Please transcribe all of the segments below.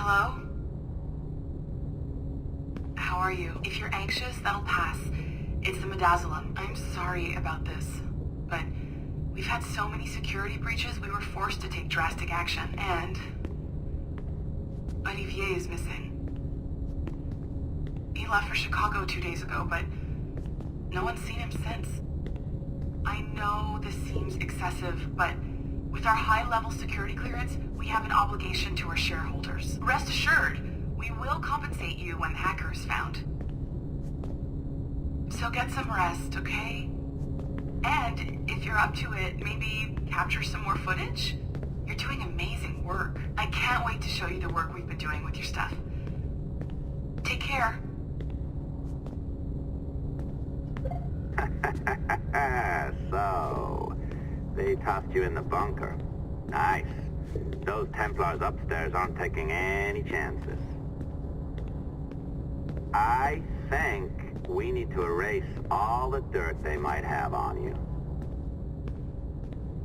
Hello? How are you? If you're anxious, that'll pass. It's the midazolam. I'm sorry about this, but we've had so many security breaches, we were forced to take drastic action, and Olivier is missing. He left for Chicago 2 days ago, but no one's seen him since. I know this seems excessive, but with our high-level security clearance, we have an obligation to our shareholders. Rest assured, we will compensate you when the hacker is found. So get some rest, okay? And if you're up to it, maybe capture some more footage? You're doing amazing work. I can't wait to show you the work we've been doing with your stuff. Take care. So, they tossed you in the bunker. Nice. Those Templars upstairs aren't taking any chances. I think we need to erase all the dirt they might have on you.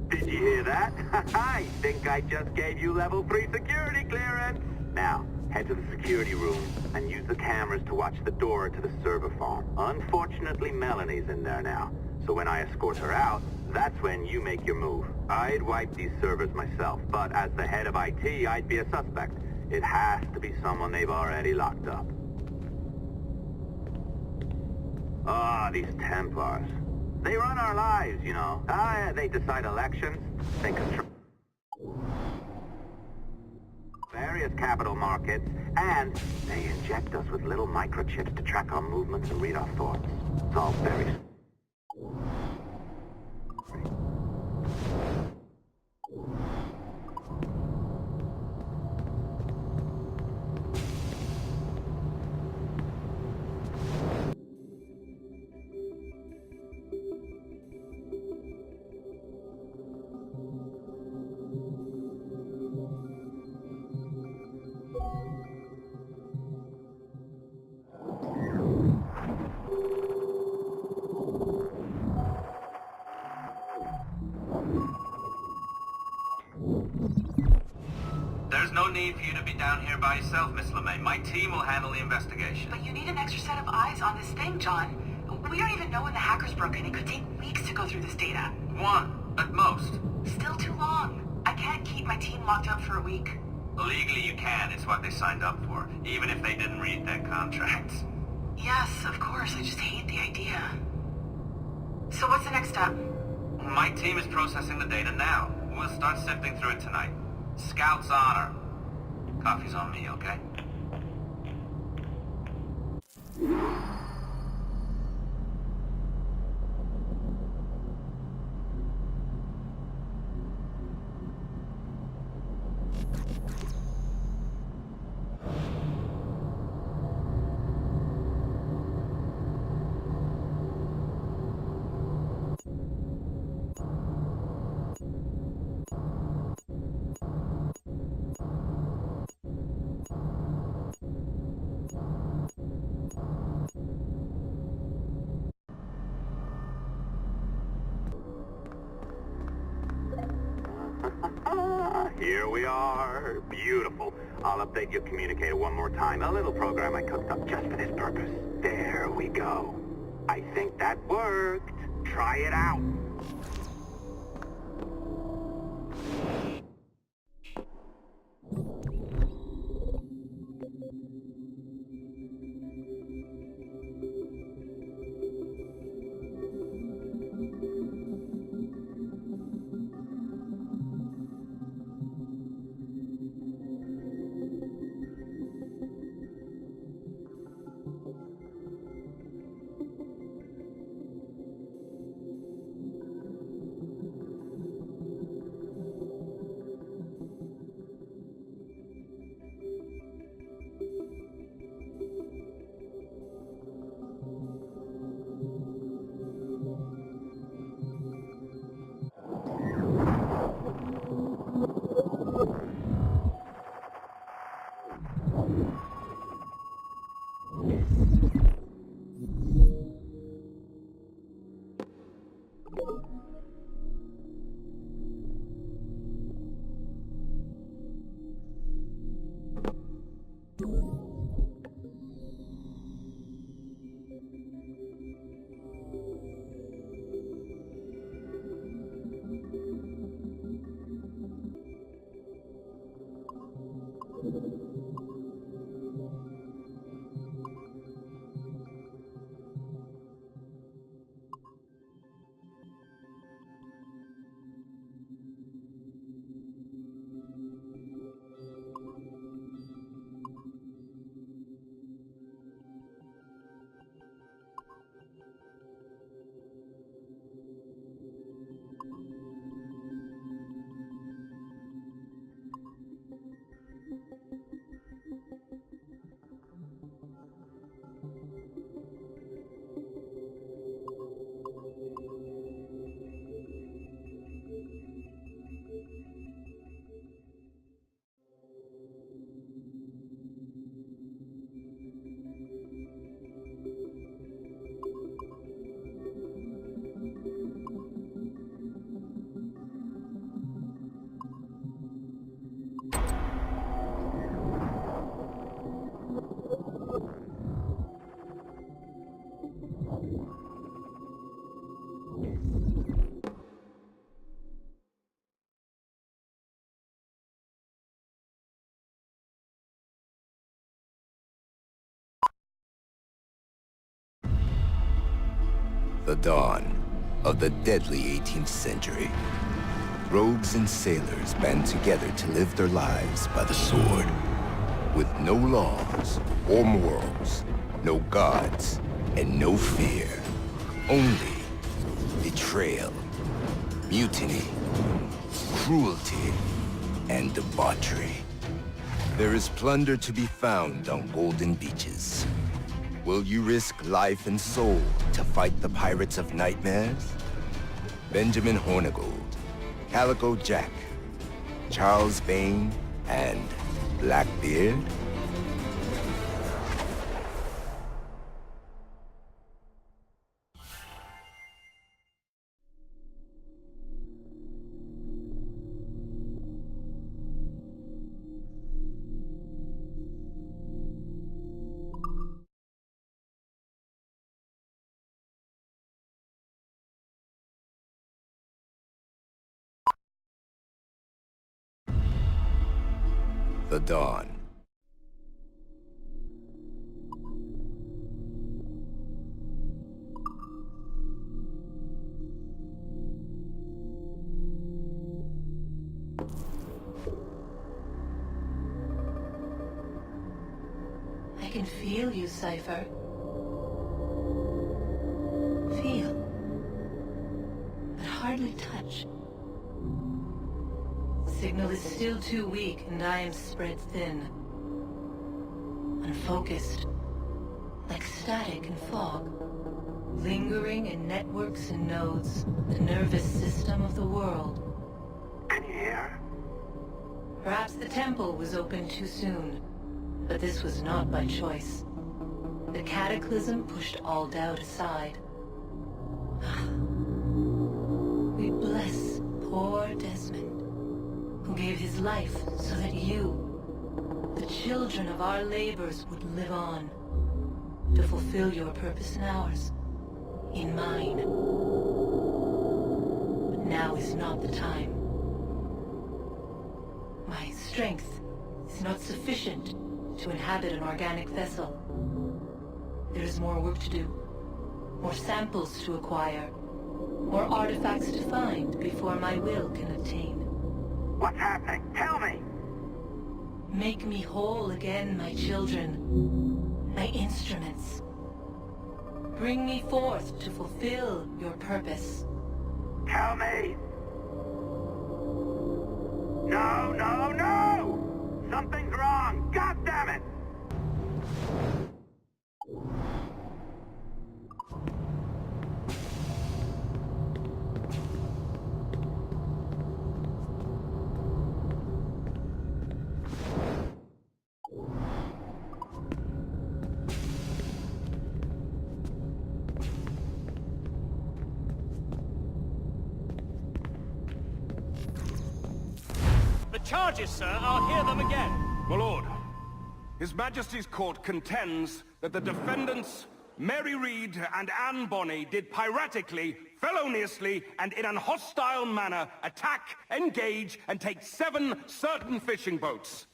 Did you hear that? I think I just gave you level 3 security clearance. Now, head to the security room and use the cameras to watch the door to the server farm. Unfortunately, Melanie's in there now, so when I escort her out, that's when you make your move. I'd wipe these servers myself, but as the head of IT, I'd be a suspect. It has to be someone they've already locked up. Ah, these Templars. They run our lives, you know. They decide elections, they control various capital markets, and they inject us with little microchips to track our movements and read our thoughts. It's all very... There's no need for you to be down here by yourself, Miss LeMay. My team will handle the investigation. But you need an extra set of eyes on this thing, John. We don't even know when the hacker's broken. It could take weeks to go through this data. One, at most. Still too long. I can't keep my team locked up for a week. Legally you can. It's what they signed up for, even if they didn't read their contracts. Yes, of course. I just hate the idea. So what's the next step? My team is processing the data now. We'll start sifting through it tonight. Scout's honor. Coffee's on me, okay? Here we are. Beautiful. I'll update your communicator one more time. A little program I cooked up just for this purpose. There we go. I think that worked. Try it out. The dawn of the deadly 18th century. Rogues and sailors band together to live their lives by the sword. With no laws or morals, no gods, and no fear. Only betrayal, mutiny, cruelty, and debauchery. There is plunder to be found on golden beaches. Will you risk life and soul to fight the pirates of nightmares? Benjamin Hornigold, Calico Jack, Charles Bane, and Blackbeard? The dawn. I can feel you, Cypher. Feel. But hardly touch. Signal is still too weak, and I am spread thin. Unfocused. Like static and fog. Lingering in networks and nodes, the nervous system of the world. Can you hear? Perhaps the temple was opened too soon, but this was not by choice. The cataclysm pushed all doubt aside. We bless poor Desmond, who gave his life so that you, the children of our labors, would live on, to fulfill your purpose and ours, in mine. But now is not the time. My strength is not sufficient to inhabit an organic vessel. There is more work to do, more samples to acquire, more artifacts to find before my will can attain. What's happening? Tell me! Make me whole again, my children, my instruments. Bring me forth to fulfill your purpose. Tell me! No, no, no! Something's wrong! God damn it! Charges, sir. I'll hear them again. My lord, His Majesty's court contends that the defendants, Mary Reed and Anne Bonny, did piratically, feloniously, and in an hostile manner attack, engage, and take 7 certain fishing boats.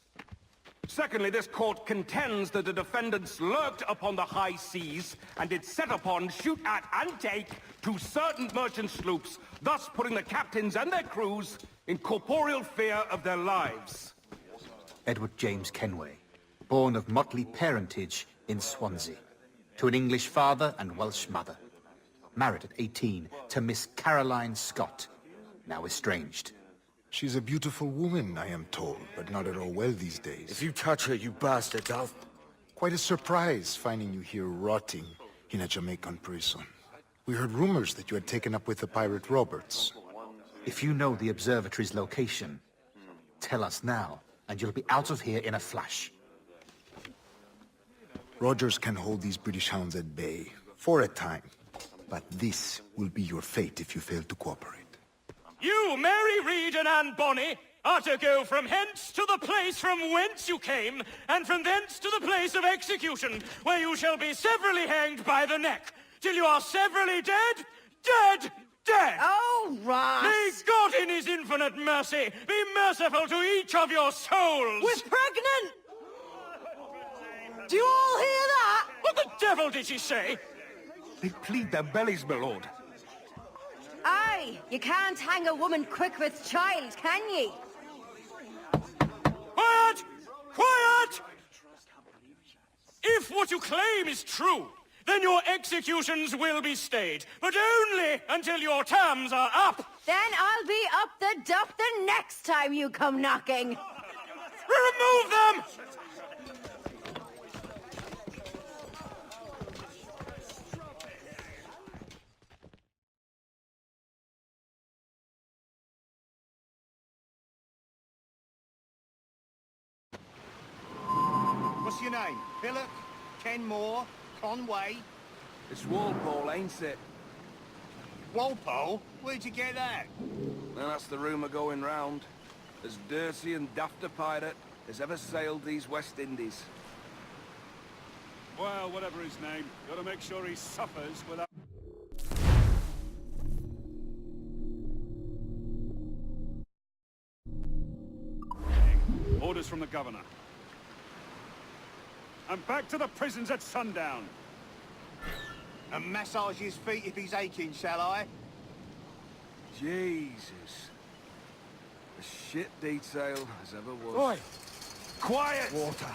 Secondly, this court contends that the defendants lurked upon the high seas and did set upon, shoot at, and take 2 certain merchant sloops, thus putting the captains and their crews in corporeal fear of their lives. Edward James Kenway, born of motley parentage in Swansea, to an English father and Welsh mother. Married at 18 to Miss Caroline Scott, now estranged. She's a beautiful woman, I am told, but not at all well these days. If you touch her, you bastards, I'll... Quite a surprise finding you here rotting in a Jamaican prison. We heard rumors that you had taken up with the pirate Roberts. If you know the observatory's location, tell us now, and you'll be out of here in a flash. Rogers can hold these British hounds at bay, for a time. But this will be your fate if you fail to cooperate. You, Mary Reed and Anne Bonny, are to go from hence to the place from whence you came, and from thence to the place of execution, where you shall be severally hanged by the neck, till you are severally dead, dead, dead! Oh, Ross! May God in his infinite mercy be merciful to each of your souls! We're pregnant! Do you all hear that? What the devil did she say? They plead their bellies, my lord. Aye, you can't hang a woman quick with child, can ye? Quiet! Quiet! If what you claim is true, then your executions will be stayed, but only until your terms are up! Then I'll be up the dup the next time you come knocking. Remove them! What's your name? Billock? Kenmore? Conway? It's Walpole, ain't it? Walpole? Where'd you get that? Well, that's the rumour going round. As dirty and daft a pirate as ever sailed these West Indies. Well, whatever his name, gotta make sure he suffers without... Orders from the governor. And back to the prisons at sundown. And massage his feet if he's aching, shall I? Jesus. A shit detail as ever was. Oi! Quiet! Water.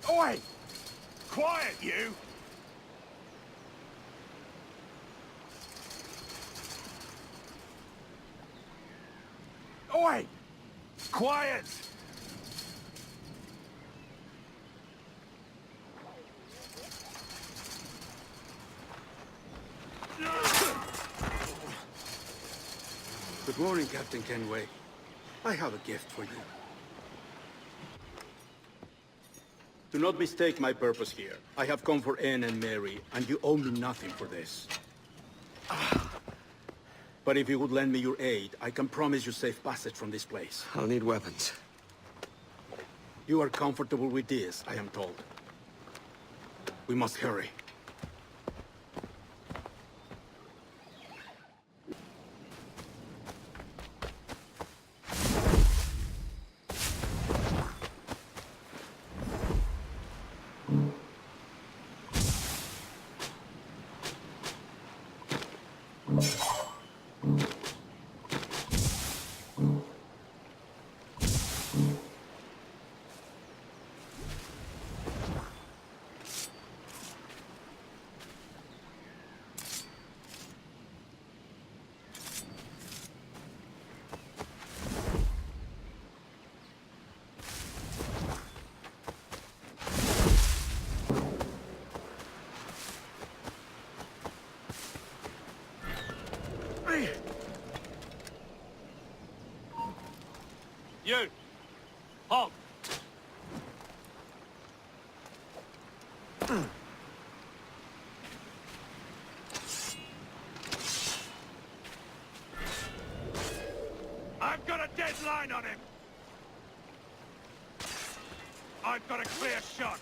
Oi! Quiet, you! Oi! Quiet! Good morning, Captain Kenway. I have a gift for you. Do not mistake my purpose here. I have come for Anne and Mary, and you owe me nothing for this. But if you would lend me your aid, I can promise you safe passage from this place. I'll need weapons. You are comfortable with this, I am told. We must hurry. You! Halt! I've got a deadline on him! I've got a clear shot!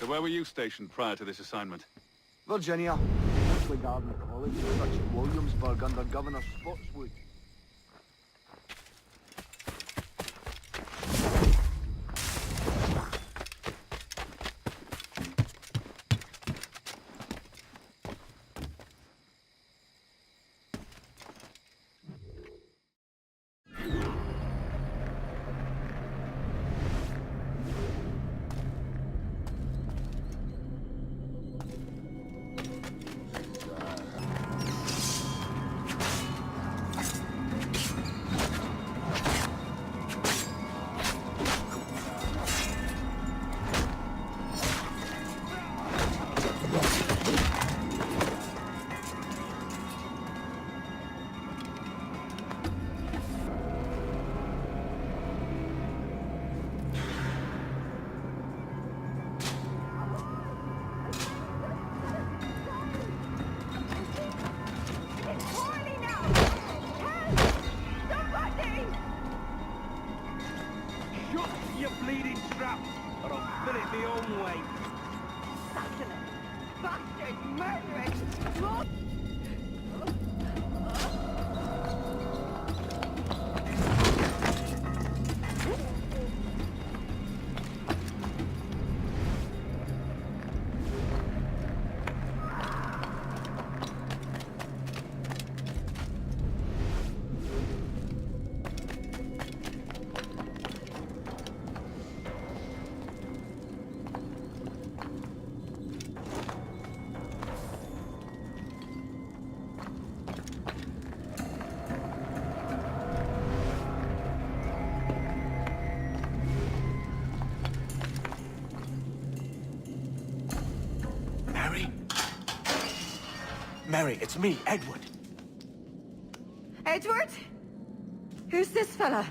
So where were you stationed prior to this assignment? Virginia. Mostly Garden College, such at Williamsburg under Governor Spotswood. You bleeding strap, or I'll fill it my own way. Bastard, murderous, Mary, it's me, Edward. Edward? Who's this fella?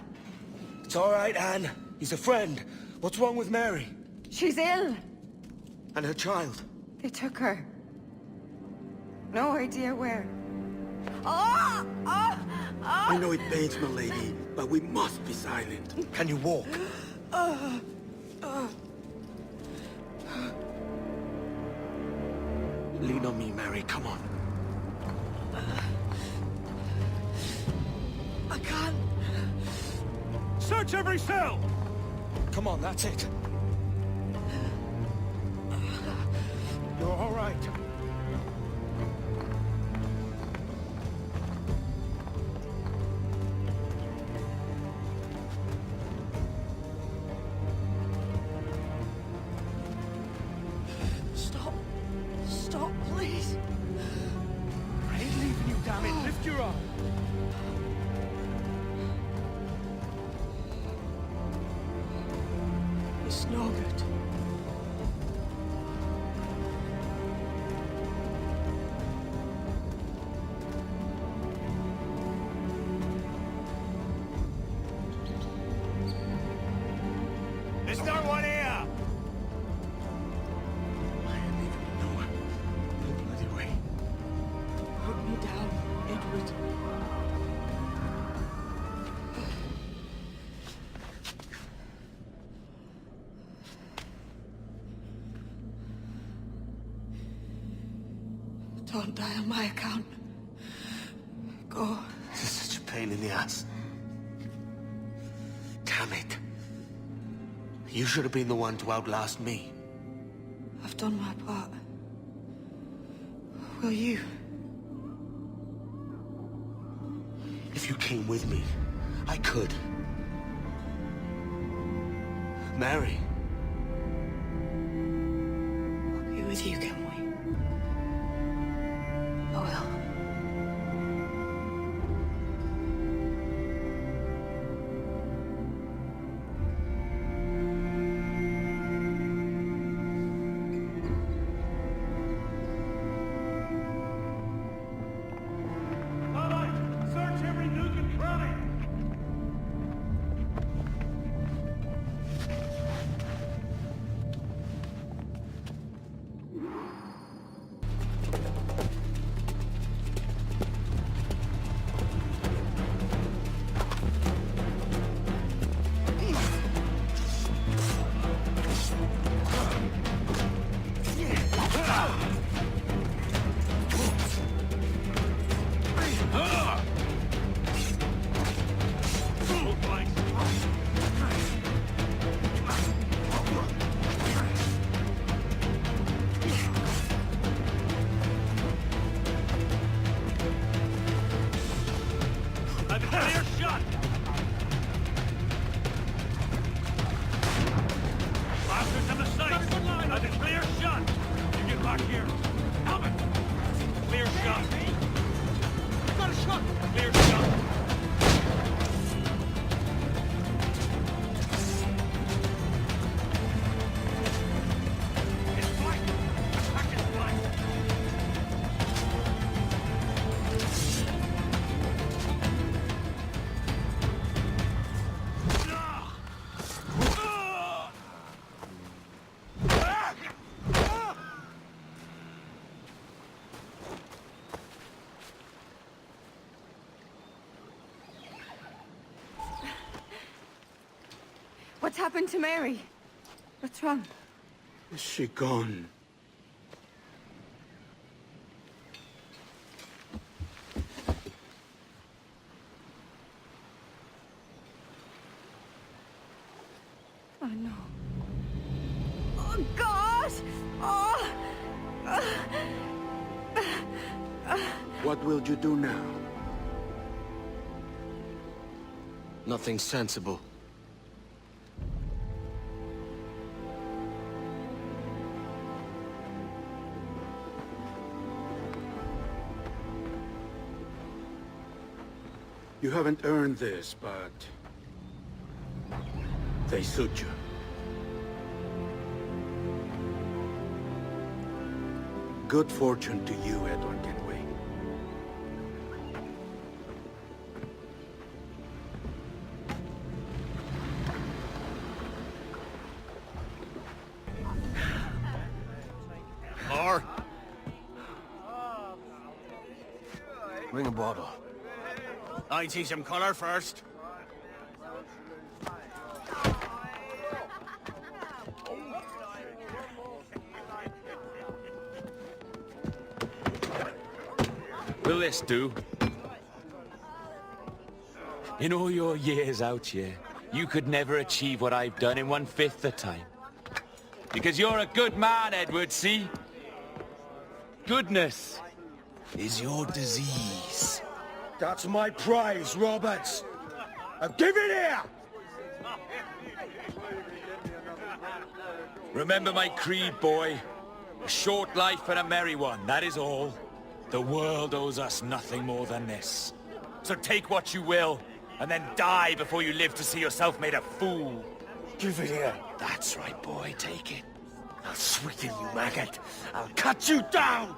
It's all right, Anne. He's a friend. What's wrong with Mary? She's ill. And her child? They took her. No idea where. Oh! Oh! Oh! I know it pains my lady, but we must be silent. Can you walk? Lean on me, Mary. Come on. I can't. Search every cell! Come on, that's it. You're all right. Stop. Stop, please. I ain't leaving you, damn it. Lift your arm. It's no good. There's no one here! I ain't leaving you nowhere. No bloody way. Put me down, Edward. Don't die on my account. Go. This is such a pain in the ass. Damn it. You should have been the one to outlast me. I've done my part. Will you? If you came with me, I could. Mary. I'll be with you, can we? I will. Search every nook and cranny! Clear shot! Blasters to the sights! That's a clear shot! You get back here! Help it! Clear shot! Got a shot! Clear shot! It's flank! Attack is flank! What's happened to Mary? What's wrong? Is she gone? Oh, no. Oh, God! Oh! What will you do now? Nothing sensible. You haven't earned this, but they suit you. Good fortune to you, Edward Kenway. Or bring a bottle. I'd see some color first. Will this do? In all your years out here, you could never achieve what I've done in 1/5 the time. Because you're a good man, Edward, see? Goodness is your disease. That's my prize, Roberts. Now give it here! Remember my creed, boy. A short life and a merry one, that is all. The world owes us nothing more than this. So take what you will, and then die before you live to see yourself made a fool. Give it here. That's right, boy, take it. I'll sweeten you, maggot. I'll cut you down!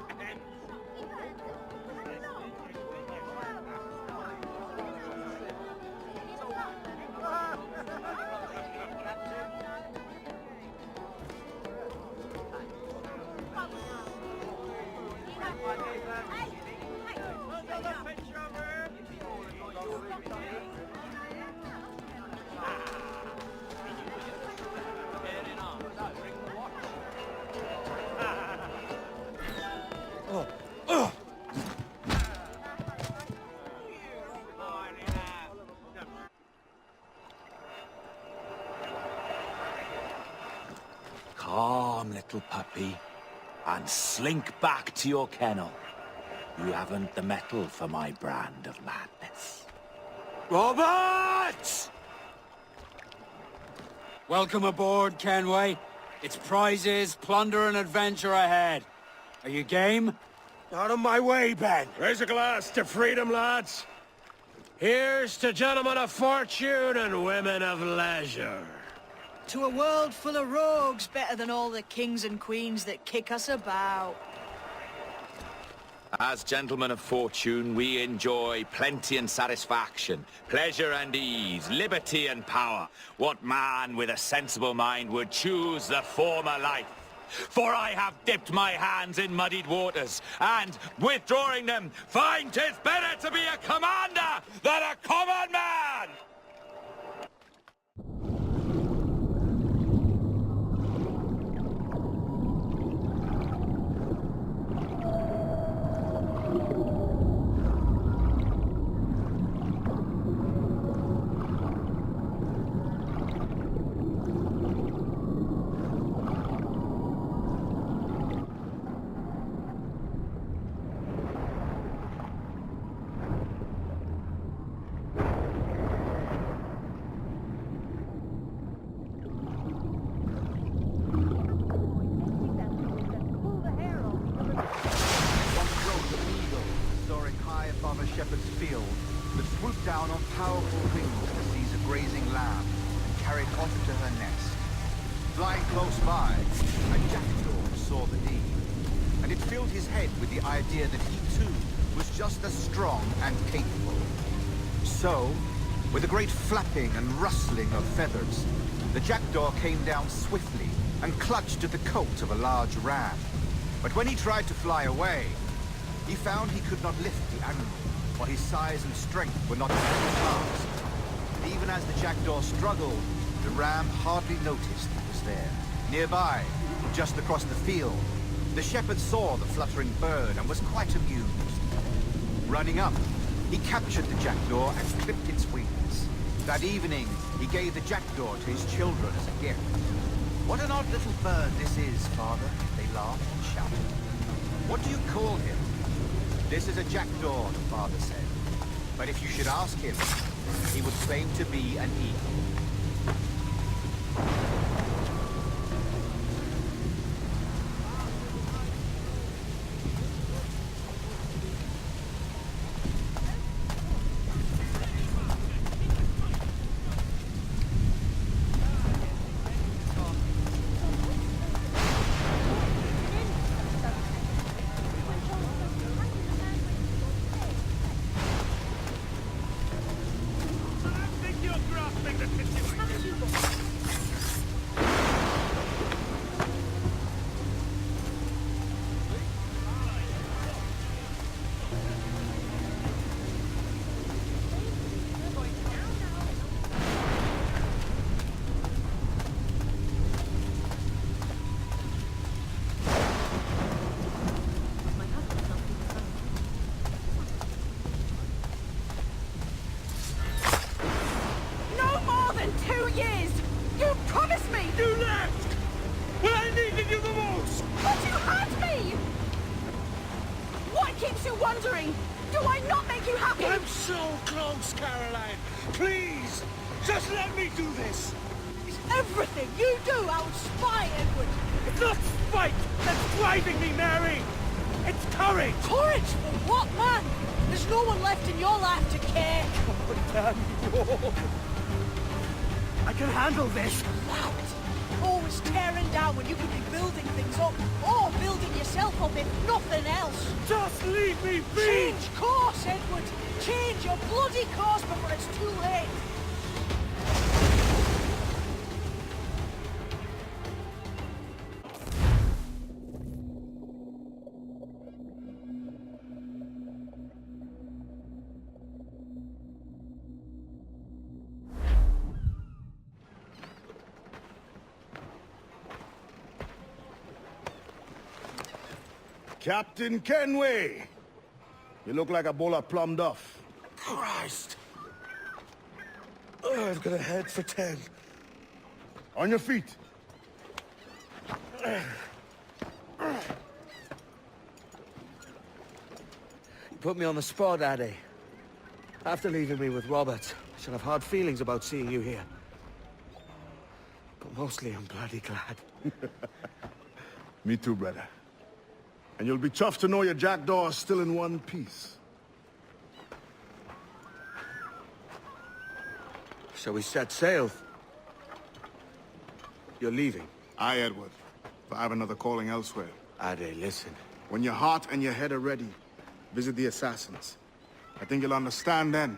Calm, little puppy, and slink back to your kennel. You haven't the mettle for my brand of madness. Roberts! Welcome aboard, Kenway. It's prizes, plunder, and adventure ahead. Are you game? Out of my way, Ben. Raise a glass to freedom, lads. Here's to gentlemen of fortune and women of leisure. To a world full of rogues, better than all the kings and queens that kick us about. As gentlemen of fortune, we enjoy plenty and satisfaction, pleasure and ease, liberty and power. What man with a sensible mind would choose the former life? For I have dipped my hands in muddied waters, and, withdrawing them, find 'tis better to be a commander than a common man! swooped down on powerful wings to seize a grazing lamb and carry it off to her nest. Flying close by, a jackdaw saw the deed, and it filled his head with the idea that he too was just as strong and capable. So, with a great flapping and rustling of feathers, the jackdaw came down swiftly and clutched at the coat of a large ram. But when he tried to fly away, he found he could not lift the animal, for his size and strength were not up to the task. And even as the jackdaw struggled, the ram hardly noticed he was there. Nearby, just across the field, the shepherd saw the fluttering bird and was quite amused. Running up, he captured the jackdaw and clipped its wings. That evening, he gave the jackdaw to his children as a gift. "What an odd little bird this is, Father," they laughed and shouted. "What do you call him?" "This is a jackdaw," the father said. "But if you should ask him, he would claim to be an eagle." Do I not make you happy? I'm so close, Caroline. Please, just let me do this. It's everything you do out spy, Edward. It's not spite that's driving me, Mary. It's courage. Courage for what, man? There's no one left in your life to care. Oh, damn you. I can handle this. Loud. Always tearing down when you could be building things up, or building yourself up if nothing else. Just leave me be! Change course, Edward! Change your bloody course before it's too late! Captain Kenway! You look like a bowl of plum duff. Christ! Oh, I've got a head for 10. On your feet. You put me on the spot, Addy. After leaving me with Robert, I should have hard feelings about seeing you here. But mostly I'm bloody glad. Me too, brother. And you'll be chuffed to know your jackdaw is still in one piece. So we set sail. You're leaving? Aye, Edward. But I have another calling elsewhere. Ade, listen. When your heart and your head are ready, visit the assassins. I think you'll understand then